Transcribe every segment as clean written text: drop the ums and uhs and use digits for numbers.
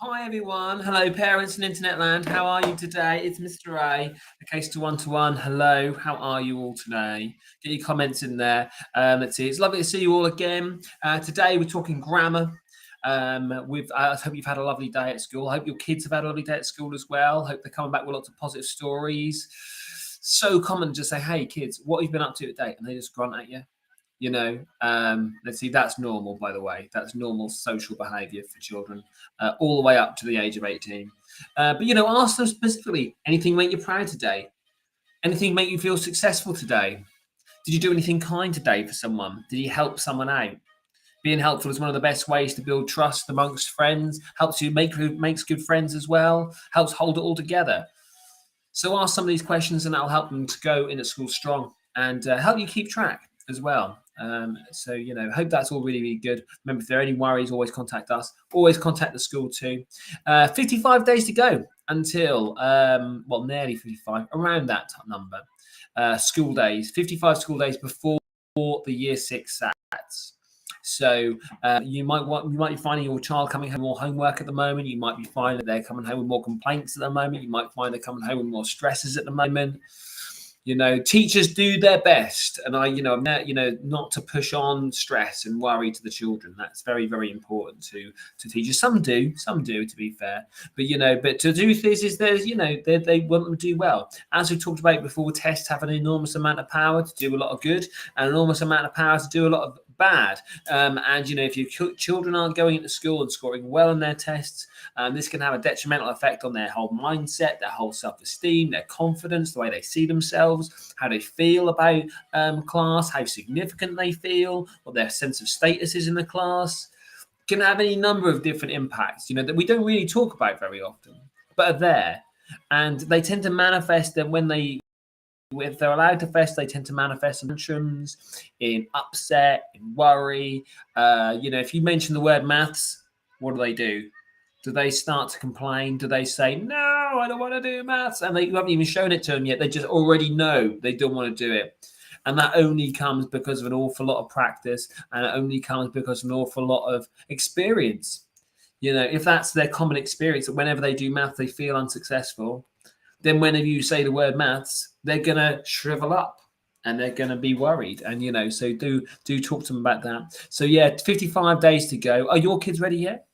Hi everyone. Hello parents and internet land. How are you today? It's Mr. A, a case to one-to-one. Hello, how are you all today? Get your comments in there. Let's see. It's lovely to see you all again. Today we're talking grammar. I hope you've had a lovely day at school. I hope your kids have had a lovely day at school as well. Hope they're coming back with lots of positive stories. So common to just say, "Hey kids, what have you been up to today?" And they just grunt at you. Let's see, that's normal, by the way. That's normal social behavior for children, all the way up to the age of 18. But ask them specifically, anything make you proud today? Anything make you feel successful today? Did you do anything kind today for someone? Did you help someone out? Being helpful is one of the best ways to build trust amongst friends, helps you makes good friends as well, helps hold it all together. So ask some of these questions and that'll help them to go into school strong and help you keep track as well. Hope that's all really, really good. Remember, if there are any worries, always contact us. Always contact the school too. 55 days to go until, nearly 55, around that number. School days, 55 school days before the year 6 SATs. So you might be finding your child coming home with more homework at the moment. You might be finding that they're coming home with more complaints at the moment. You might find they're coming home with more stresses at the moment. Teachers do their best, and not to push on stress and worry to the children. That's very, very important to teachers. Some do, to be fair. But to do this is they want them to do well. As we talked about before, tests have an enormous amount of power to do a lot of good, and an enormous amount of power to do a lot of bad. If your children aren't going into school and scoring well in their tests, this can have a detrimental effect on their whole mindset, their whole self-esteem, their confidence, the way they see themselves, how they feel about class, how significant they feel, what their sense of status is in the class. Can have any number of different impacts, that we don't really talk about very often, but are there. And they tend to manifest them if they're allowed to fest, they tend to manifest in tantrums, in upset, in worry. If you mention the word maths, what do? Do they start to complain? Do they say, no, I don't want to do maths? And you haven't even shown it to them yet. They just already know they don't want to do it. And that only comes because of an awful lot of practice, and it only comes because of an awful lot of experience. If that's their common experience, that whenever they do math, they feel unsuccessful, then whenever you say the word maths, they're going to shrivel up and they're going to be worried. And, so do talk to them about that. So, 55 days to go. Are your kids ready yet?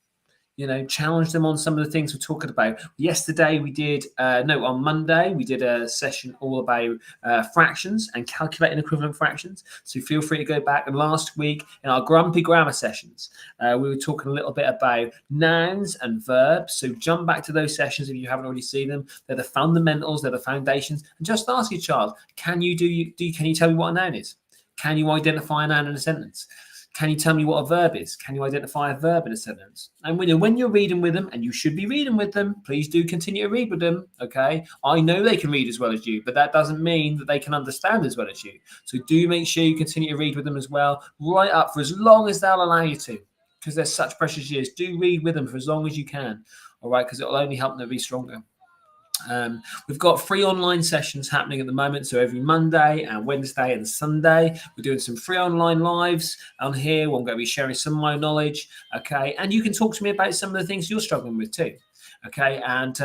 Challenge them on some of the things we're talking about. Yesterday on Monday, we did a session all about fractions and calculating equivalent fractions. So feel free to go back. And last week in our grumpy grammar sessions, we were talking a little bit about nouns and verbs. So jump back to those sessions if you haven't already seen them. They're the fundamentals, they're the foundations. And just ask your child, can you tell me what a noun is? Can you identify a noun in a sentence? Can you tell me what a verb is? Can you identify a verb in a sentence? And when you're reading with them, and you should be reading with them, please do continue to read with them, okay? I know they can read as well as you, but that doesn't mean that they can understand as well as you. So do make sure you continue to read with them as well, right up for as long as they'll allow you to, because they're such precious years. Do read with them for as long as you can, all right? Because it'll only help them be stronger. We've got free online sessions happening at the moment. So every Monday and Wednesday and Sunday, we're doing some free online lives on here. I'm going to be sharing some of my knowledge. Okay. And you can talk to me about some of the things you're struggling with too. Okay. And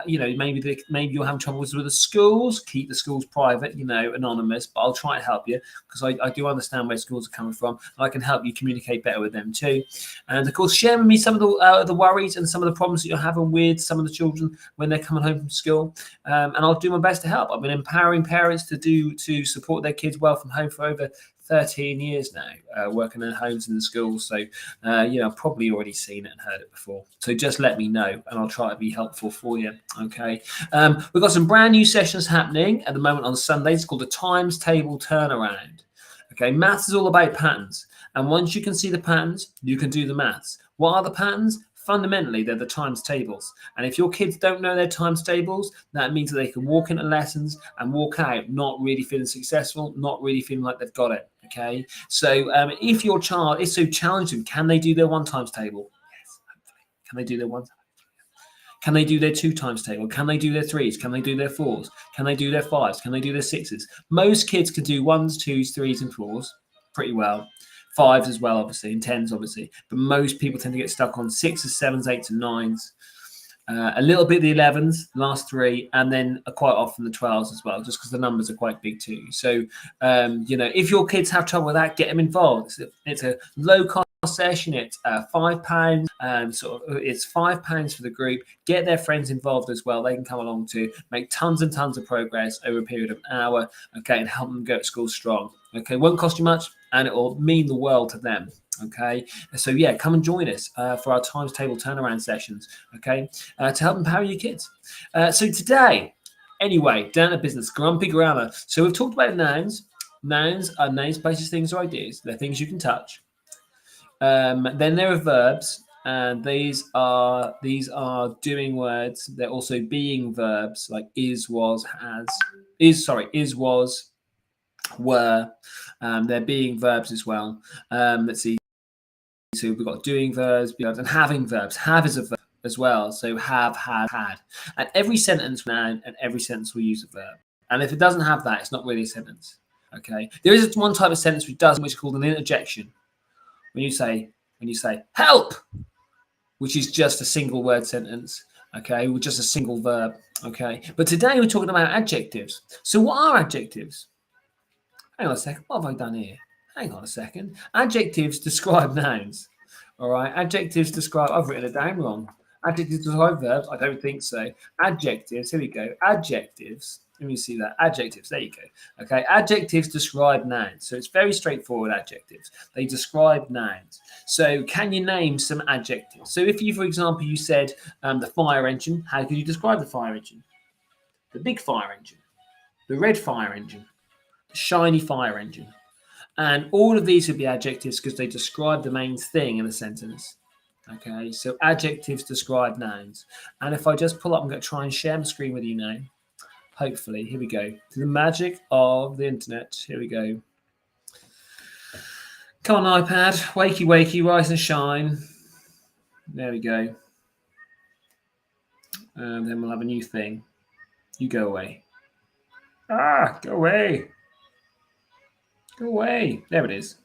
maybe you're having troubles with the schools. Keep the schools private, anonymous, but I'll try to help you, because I do understand where schools are coming from, and I can help you communicate better with them too. And of course, share with me some of the worries and some of the problems that you're having with some of the children when they're coming home from school. And I'll do my best to help. I've been empowering parents to support their kids well from home for over 13 years now, working in homes and in schools. So, I've probably already seen it and heard it before. So just let me know and I'll try to be helpful for you. Okay. We've got some brand new sessions happening at the moment on Sundays. It's called the Times Table Turnaround. Okay. Maths is all about patterns. And once you can see the patterns, you can do the maths. What are the patterns? Fundamentally, they're the times tables. And if your kids don't know their times tables, that means that they can walk into lessons and walk out not really feeling successful, not really feeling like they've got it. Okay. So if your child is so challenge them, can they do their 1 times table? Yes, hopefully. Can they do their 1? Can they do their 2 times table? Can they do their 3s? Can they do their 4s? Can they do their 5s? Can they do their 6s? Most kids can do 1s, 2s, 3s, and 4s pretty well. 5s as well, obviously, and 10s, obviously. But most people tend to get stuck on 6s, 7s, 8s, and 9s. A little bit the 11s, last 3, and then quite often the 12s as well, just because the numbers are quite big too. So, if your kids have trouble with that, get them involved. It's a low cost session. It's £5. It's £5 for the group. Get their friends involved as well. They can come along to make tons and tons of progress over a period of an hour. Okay, and help them go to school strong. Okay, won't cost you much, and it will mean the world to them. Okay, so yeah, come and join us for our times table turnaround sessions. Okay, to help empower your kids. So today, anyway, down to business, grumpy grammar. So we've talked about nouns. Nouns are names, places, things, or ideas. They're things you can touch. Then there are verbs, and these are doing words. They're also being verbs, like is, was, has. Is, was, were. They're being verbs as well. Let's see. So we've got doing verbs, and having verbs. Have is a verb as well. So have, had. And every sentence noun and every sentence will use a verb. And if it doesn't have that, it's not really a sentence. Okay. There is one type of sentence which doesn't, which is called an interjection. When you say help, which is just a single word sentence. Okay, with just a single verb. Okay. But today we're talking about adjectives. So what are adjectives? Hang on a second. What have I done here? Hang on a second. Adjectives describe nouns. All right. Adjectives describe. I've written it down wrong. Adjectives describe verbs. I don't think so. Adjectives. Here we go. Adjectives. Let me see that. Adjectives. There you go. Okay. Adjectives describe nouns. So it's very straightforward. Adjectives. They describe nouns. So can you name some adjectives? So if you, for example, you said the fire engine, how could you describe the fire engine? The big fire engine. The red fire engine. The shiny fire engine. And all of these would be adjectives because they describe the main thing in a sentence. Okay, so adjectives describe nouns. And if I just pull up, I'm going to try and share my screen with you now. Hopefully, here we go. To the magic of the internet. Here we go. Come on, iPad. Wakey, wakey, rise and shine. There we go. And then we'll have a new thing. You go away. Go away. Go away. There it is.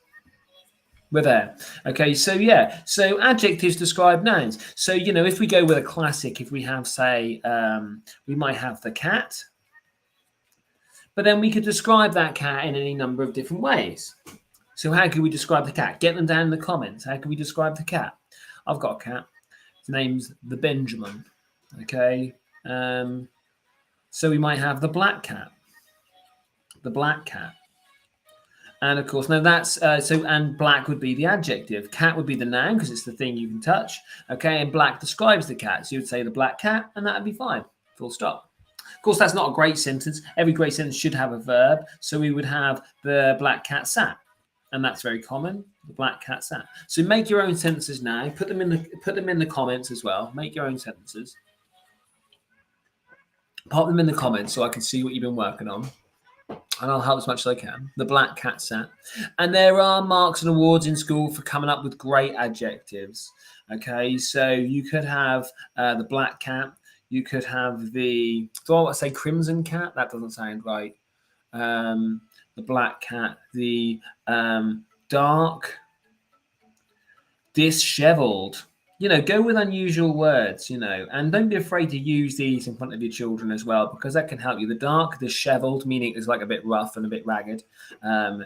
We're there. Okay, so yeah, so adjectives describe nouns. So, if we go with a classic, if we have, say, we might have the cat, but then we could describe that cat in any number of different ways. So how could we describe the cat? Get them down in the comments. How can we describe the cat? I've got a cat. His name's the Benjamin. Okay, so we might have the black cat. The black cat. And of course, now that's and black would be the adjective. Cat would be the noun because it's the thing you can touch. Okay, and black describes the cat. So you would say the black cat, and that would be fine. Full stop. Of course, that's not a great sentence. Every great sentence should have a verb. So we would have the black cat sat, and that's very common. The black cat sat. So make your own sentences now. Put them in the comments as well. Make your own sentences. Pop them in the comments so I can see what you've been working on. And I'll help as much as I can. The black cat sat. And there are marks and awards in school for coming up with great adjectives. Okay, so you could have the black cat. You could have the, do I want to say crimson cat? That doesn't sound right. The black cat. The dark, disheveled. Go with unusual words, and don't be afraid to use these in front of your children as well, because that can help you. The dark, disheveled, meaning it's like a bit rough and a bit ragged,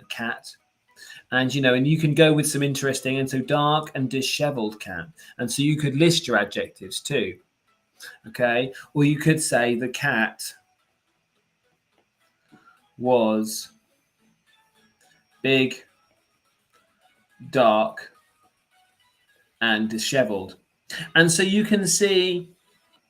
cat. And, and you can go with some interesting, and so dark and disheveled cat. And so you could list your adjectives too. Okay. Or you could say the cat was big, dark, and disheveled. And so you can see,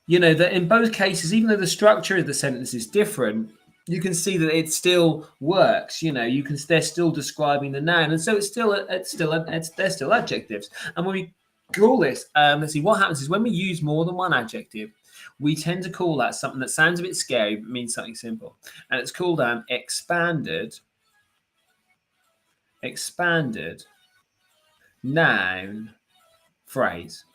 that in both cases, even though the structure of the sentence is different, you can see that it still works. They're still describing the noun, and so they're still adjectives. And when we call this, let's see, what happens is when we use more than one adjective, we tend to call that something that sounds a bit scary but means something simple, and it's called an expanded noun phrase.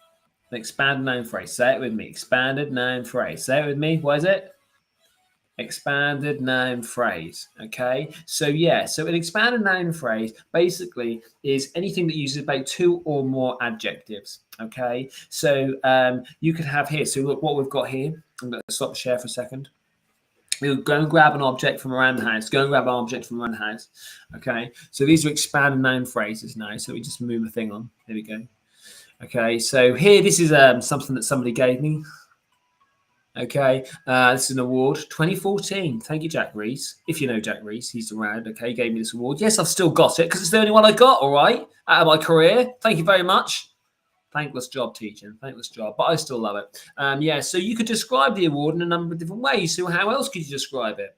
An expanded noun phrase. Say it with me. Expanded noun phrase. Say it with me. What is it? Expanded noun phrase. Okay, so yeah, so an expanded noun phrase basically is anything that uses about 2 or more adjectives. Okay, so you could have here, so look what we've got here. I'm going to stop share for a second. We'll go and grab an object from around the house. Go and grab an object from around the house. Okay, so these are expanded noun phrases now. So we just move a thing on. There we go. Okay, so here, this is something that somebody gave me. Okay, this is an award, 2014. Thank you, Jack Reese. If you know Jack Reese, he's around. Okay, he gave me this award. Yes, I've still got it because it's the only one I got. All right, out of my career. Thank you very much. Thankless job teaching, thankless job, but I still love it. Yeah, so you could describe the award in a number of different ways. So how else could you describe it?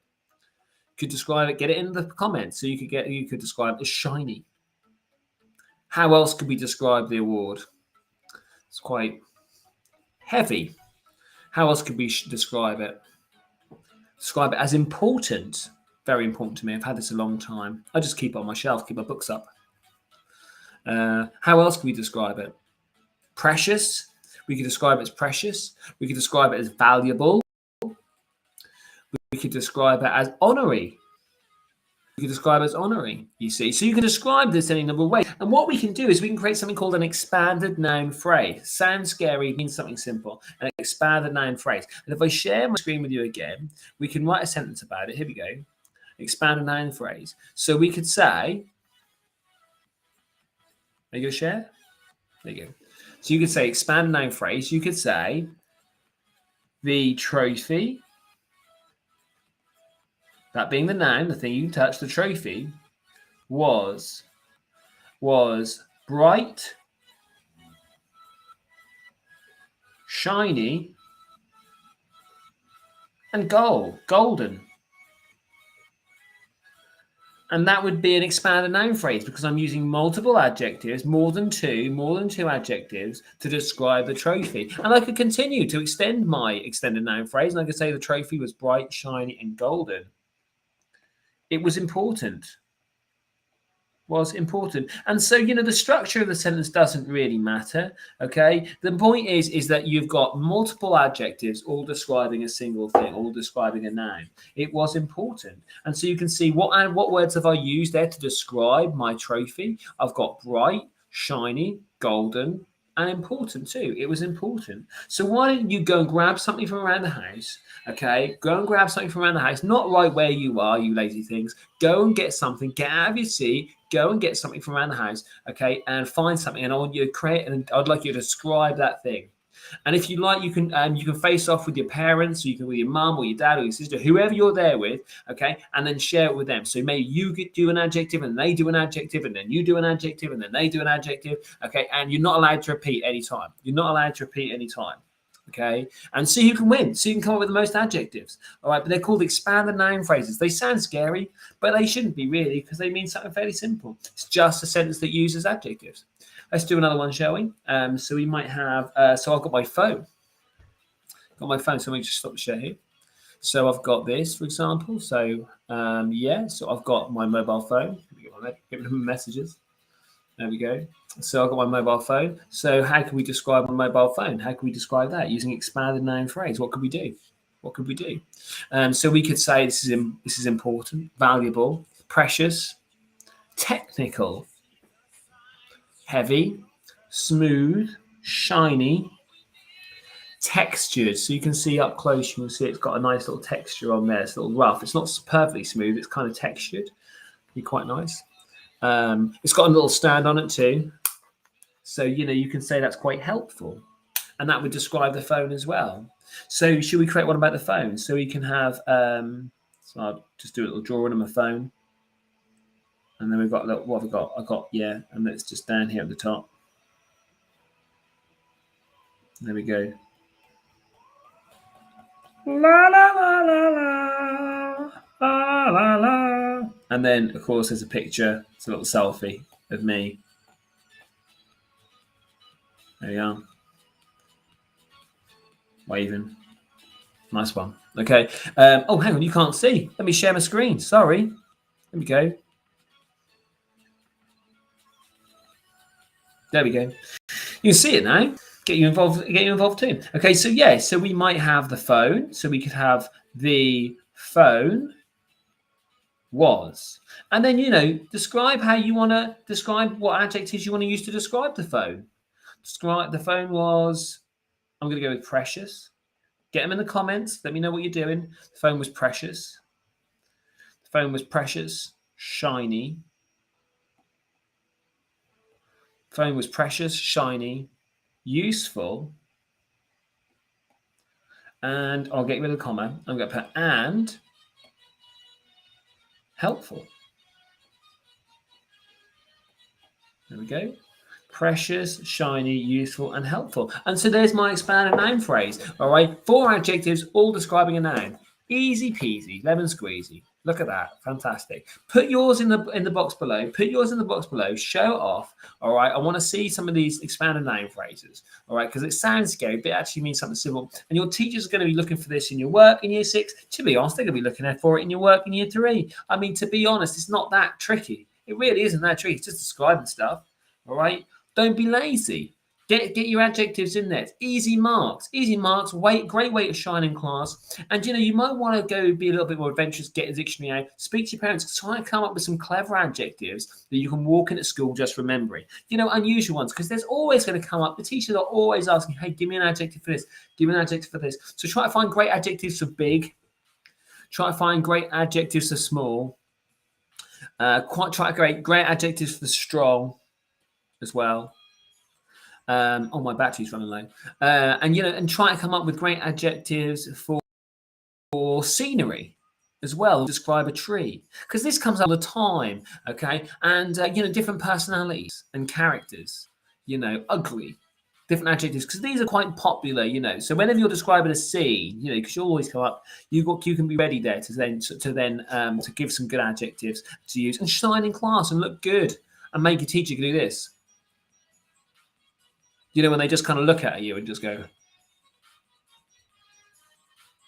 You could describe it. Get it in the comments. So you could describe it as shiny. How else could we describe the award? It's quite heavy. How else could we describe it? Describe it as important. Very important to me. I've had this a long time. I just keep it on my shelf, keep my books up. How else can we describe it? Precious. We could describe it as precious. We could describe it as valuable. We could describe it as honorary. You can describe it as honorary, you see. So you can describe this any number of ways. And what we can do is we can create something called an expanded noun phrase. Sounds scary, means something simple. An expanded noun phrase. And if I share my screen with you again, we can write a sentence about it. Here we go. Expanded noun phrase. So we could say, are you going to share? There you go. So you could say expanded noun phrase. You could say, the trophy, that being the noun, the thing you can touch, the trophy, was bright, shiny, and golden. And that would be an expanded noun phrase because I'm using multiple adjectives, more than two adjectives to describe the trophy. And I could continue to extend my extended noun phrase, and I could say the trophy was bright, shiny, and golden. It was important. And so, the structure of the sentence doesn't really matter. Okay, the point is that you've got multiple adjectives all describing a single thing, all describing a noun. It was important. And so you can see what words have I used there to describe my trophy. I've got bright, shiny, golden, and important too. It was important. So why don't you go and grab something from around the house? Okay, go and grab something from around the house, not right where you are, you lazy things. Go and get something, get out of your seat, go and get something from around the house, okay, and find something. And I want you to create, and I'd like you to describe that thing. And if you like, you can face off with your parents, or you can with your mum or your dad or your sister, whoever you're there with, okay, and then share it with them. So maybe you do an adjective and they do an adjective, and then you do an adjective and then they do an adjective, okay, and you're not allowed to repeat any time. Okay, and see who can win. So you can come up with the most adjectives. All right, but they're called expanded noun phrases. They sound scary, but they shouldn't be really because they mean something fairly simple. It's just a sentence that uses adjectives. Let's do another one, shall we? So we might have. So I've got my phone. So let me just stop the share here. So I've got this, for example. So so I've got my mobile phone. Get rid of messages. There we go. So I've got my mobile phone. So how can we describe my mobile phone? How can we describe that using expanded noun phrase? What could we do? So we could say this is important, valuable, precious, technical, heavy, smooth, shiny, textured. So you can see up close, you can see it's got a nice little texture on there. It's a little rough. It's not perfectly smooth. It's kind of textured. Be quite nice. It's got a little stand on it too. So, you can say that's quite helpful. And that would describe the phone as well. So should we create one about the phone? So we can have, so I'll just do a little drawing on my phone. And then we've got, what have I got? And it's just down here at the top. There we go. La, la, la, la, la, la, la, la. And then, of course, there's a picture. It's a little selfie of me. There we are. Waving. Nice one. Okay. Oh, hang on. You can't see. Let me share my screen. Sorry. There we go. There we go. You can see it now. Get you involved too. Okay, so so we might have the phone. So we could have the phone was. And then, describe how you want to describe what adjectives you want to use to describe the phone. Describe the phone was, I'm going to go with precious. Get them in the comments. Let me know what you're doing. The phone was precious. The phone was precious, shiny. The phone was precious, shiny, useful. And I'll get rid of the comma. I'm going to put and helpful. There we go. Precious, shiny, useful, and helpful. And so there's my expanded noun phrase. All right, 4 adjectives, all describing a noun. Easy peasy, lemon squeezy. Look at that, fantastic. Put yours in the box below. Put yours in the box below. Show it off. All right, I want to see some of these expanded noun phrases. All right, because it sounds scary, but it actually means something simple. And your teachers are going to be looking for this in your work in year 6. To be honest, they're going to be looking for it in your work in year 3. I mean, to be honest, it's not that tricky. It really isn't that tricky. It's just describing stuff. All right. Don't be lazy. Get your adjectives in there. It's easy marks. Easy marks. Great way to shine in class. And you might want to go be a little bit more adventurous. Get a dictionary out. Speak to your parents. Try and come up with some clever adjectives that you can walk into school just remembering. Unusual ones, because there's always going to come up. The teachers are always asking, "Hey, give me an adjective for this. Give me an adjective for this." So try to find great adjectives for big. Try to find great adjectives for small. Great adjectives for strong as well. My battery's running low. And try to come up with great adjectives for scenery as well. Describe a tree, because this comes up all the time. Okay, and different personalities and characters. Ugly, different adjectives, because these are quite popular. So whenever you're describing a scene, because you always come up, you can be ready there to give some good adjectives to use and shine in class and look good and make a teacher do this. When they just kind of look at you and just go,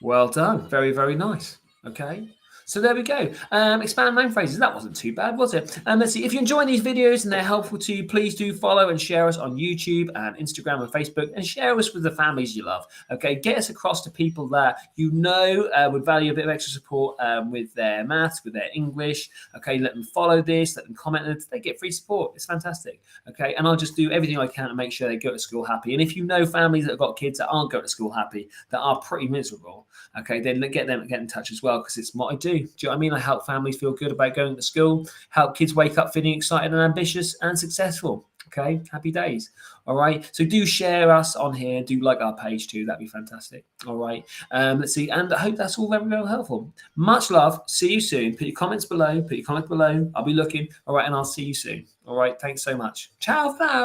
well done, very, very nice. Okay. So there we go. Expand noun phrases. That wasn't too bad, was it? Let's see. If you're enjoying these videos and they're helpful to you, please do follow and share us on YouTube and Instagram and Facebook, and share us with the families you love. Okay, get us across to people that would value a bit of extra support with their maths, with their English. Okay, let them follow this, let them comment. They get free support. It's fantastic. Okay, and I'll just do everything I can to make sure they go to school happy. And if you know families that have got kids that aren't going to school happy, that are pretty miserable, okay, then get in touch as well, because it's what I do. Do you know what I mean? I help families feel good about going to school, help kids wake up feeling excited and ambitious and successful. Okay, happy days. All right, so do share us on here. Do like our page too. That'd be fantastic. All right, let's see. And I hope that's all very, very helpful. Much love. See you soon. Put your comments below. I'll be looking. All right, and I'll see you soon. All right, thanks so much. Ciao,